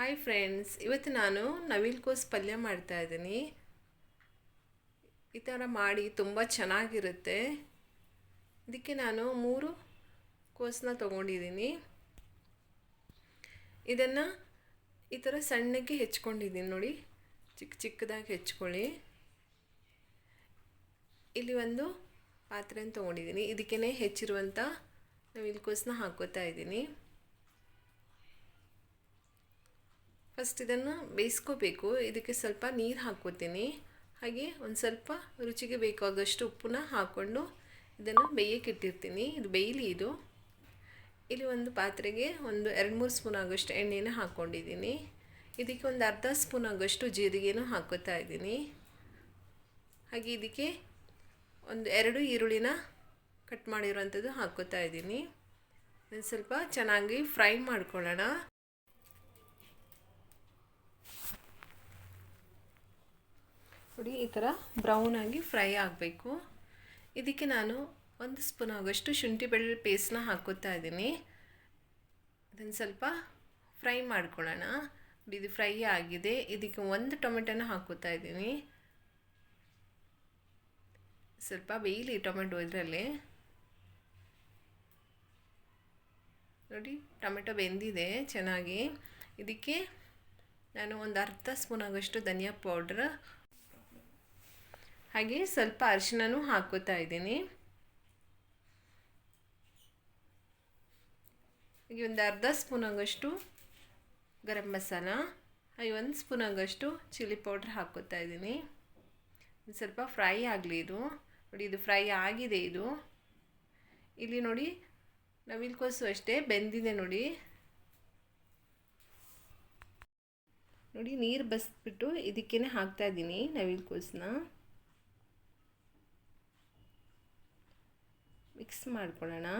Hi friends, ಇವತ್ತು ನಾನು ನವಿಲುಕೋಸು ಪಲ್ಯ ಮಾಡ್ತಾಯಿದ್ದೀನಿ. ಈ ಥರ ಮಾಡಿ ತುಂಬ ಚೆನ್ನಾಗಿರುತ್ತೆ. ಇದಕ್ಕೆ ನಾನು 3 ಕೋಸನ್ನ ತೊಗೊಂಡಿದ್ದೀನಿ. ಇದನ್ನು ಈ ಥರ ಸಣ್ಣಗೆ ಹೆಚ್ಕೊಂಡಿದ್ದೀನಿ ನೋಡಿ, ಚಿಕ್ಕದಾಗಿ ಹೆಚ್ಕೊಳ್ಳಿ. ಇಲ್ಲಿ ಒಂದು ಪಾತ್ರೆನ ತೊಗೊಂಡಿದ್ದೀನಿ. ಇದಕ್ಕೇ ಹೆಚ್ಚಿರುವಂಥ ನವಿಲುಕೋಸನ್ನ ಹಾಕೋತಾ ಇದ್ದೀನಿ. ಫಸ್ಟ್ ಇದನ್ನು ಬೇಯಿಸ್ಕೋಬೇಕು. ಇದಕ್ಕೆ ಸ್ವಲ್ಪ ನೀರು ಹಾಕ್ಕೋತೀನಿ. ಹಾಗೆ ಒಂದು ಸ್ವಲ್ಪ ರುಚಿಗೆ ಬೇಕಾದಷ್ಟು ಉಪ್ಪನ್ನ ಹಾಕ್ಕೊಂಡು ಇದನ್ನು ಬೇಯಕ್ಕೆ ಇಟ್ಟಿರ್ತೀನಿ. ಇದು ಬೇಯಲಿ. ಇಲ್ಲಿ ಒಂದು ಪಾತ್ರೆಗೆ ಒಂದು 2-3 ಸ್ಪೂನ್ ಆಗೋಷ್ಟು ಎಣ್ಣೆನ ಹಾಕ್ಕೊಂಡಿದ್ದೀನಿ. ಇದಕ್ಕೆ ಒಂದು ಅರ್ಧ ಸ್ಪೂನ್ ಆಗೋಷ್ಟು ಜೀರಿಗೆನೂ ಹಾಕ್ಕೋತಾ ಇದ್ದೀನಿ. ಹಾಗೆ ಇದಕ್ಕೆ ಒಂದು 2 ಈರುಳ್ಳಿನ ಕಟ್ ಮಾಡಿರೋವಂಥದ್ದು ಹಾಕ್ಕೋತಾ ಇದ್ದೀನಿ. ಇದನ್ನು ಸ್ವಲ್ಪ ಚೆನ್ನಾಗಿ ಫ್ರೈ ಮಾಡ್ಕೊಳ್ಳೋಣ. ನೋಡಿ, ಈ ಥರ ಬ್ರೌನಾಗಿ ಫ್ರೈ ಆಗಬೇಕು. ಇದಕ್ಕೆ ನಾನು 1 ಸ್ಪೂನ್ ಆಗೋಷ್ಟು ಶುಂಠಿ ಬೆಳ್ಳುಳ್ಳಿ ಪೇಸ್ಟ್ನ ಹಾಕ್ಕೋತಾ ಇದ್ದೀನಿ. ಇದನ್ನು ಸ್ವಲ್ಪ ಫ್ರೈ ಮಾಡ್ಕೊಳ್ಳೋಣ. ಇದು ಫ್ರೈ ಆಗಿದೆ. ಇದಕ್ಕೆ 1 ಟೊಮೆಟೊನ ಹಾಕ್ಕೋತಾ ಇದ್ದೀನಿ. ಸ್ವಲ್ಪ ಬೇಯಲಿ ಟೊಮೆಟೊ ಇದರಲ್ಲಿ. ನೋಡಿ, ಟೊಮೆಟೊ ಬೆಂದಿದೆ ಚೆನ್ನಾಗಿ. ಇದಕ್ಕೆ ನಾನು ಒಂದು ಅರ್ಧ ಸ್ಪೂನ್ ಆಗೋಷ್ಟು ಧನಿಯಾ ಪೌಡ್ರ್ ಹಾಗೆ ಸ್ವಲ್ಪ ಅರಿಶಿನನೂ ಹಾಕ್ಕೋತಾ ಇದ್ದೀನಿ. ಹಾಗೆ ಒಂದು ಅರ್ಧ ಸ್ಪೂನ್ ಆಗೋಷ್ಟು ಗರಂ ಮಸಾಲ, ಹಾಗೆ 1 ಸ್ಪೂನ್ ಆಗೋಷ್ಟು ಚಿಲ್ಲಿ ಪೌಡ್ರ್ ಹಾಕ್ಕೋತಾ ಇದ್ದೀನಿ. ಸ್ವಲ್ಪ ಫ್ರೈ ಆಗಲಿ ಇದು. ನೋಡಿ, ಇದು ಫ್ರೈ ಆಗಿದೆ. ಇಲ್ಲಿ ನೋಡಿ, ನವಿಲುಕೋಸು ಅಷ್ಟೇ ಬೆಂದಿದೆ. ನೋಡಿ, ನೀರು ಬಸ್ಬಿಟ್ಟು ಇದಕ್ಕೇ ಹಾಕ್ತಾ ಇದ್ದೀನಿ ನವಿಲುಕೋಸನ್ನ. ಮಿಕ್ಸ್ ಮಾಡ್ಕೊಳ್ಳೋಣ.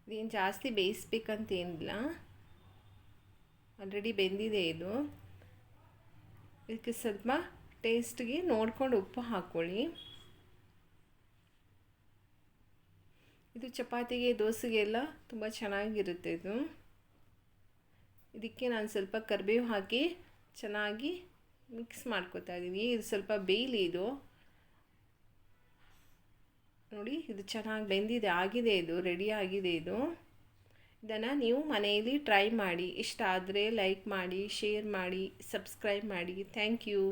ಇದೇನು ಜಾಸ್ತಿ ಬೇಯಿಸ್ಬೇಕಂತ ಏನಿಲ್ಲ, ಆಲ್ರೆಡಿ ಬೆಂದಿದೆ ಇದು. ಇದಕ್ಕೆ ಸ್ವಲ್ಪ ಟೇಸ್ಟ್ಗೆ ನೋಡ್ಕೊಂಡು ಉಪ್ಪು ಹಾಕ್ಕೊಳ್ಳಿ. ಇದು ಚಪಾತಿಗೆ, ದೋಸೆಗೆ ಎಲ್ಲ ತುಂಬ ಚೆನ್ನಾಗಿರುತ್ತೆ ಇದು. ಇದಕ್ಕೆ ನಾನು ಸ್ವಲ್ಪ ಕರಿಬೇವು ಹಾಕಿ ಚೆನ್ನಾಗಿ ಮಿಕ್ಸ್ ಮಾಡ್ಕೋತಾ ಇದ್ದೀನಿ. ಇದು ಸ್ವಲ್ಪ ಬೇಯಲಿ. ನೋಡಿ, ಇದು ಚೆನ್ನಾಗಿ ಬೆಂದಿದೆ, ಆಗಿದೆ. ರೆಡಿ ಆಗಿದೆ. ಇದನ್ನು ನೀವು ಮನೆಯಲ್ಲಿ ಟ್ರೈ ಮಾಡಿ. ಇಷ್ಟ ಆದರೆ ಲೈಕ್ ಮಾಡಿ, ಶೇರ್ ಮಾಡಿ, ಸಬ್ಸ್ಕ್ರೈಬ್ ಮಾಡಿ. Thank you.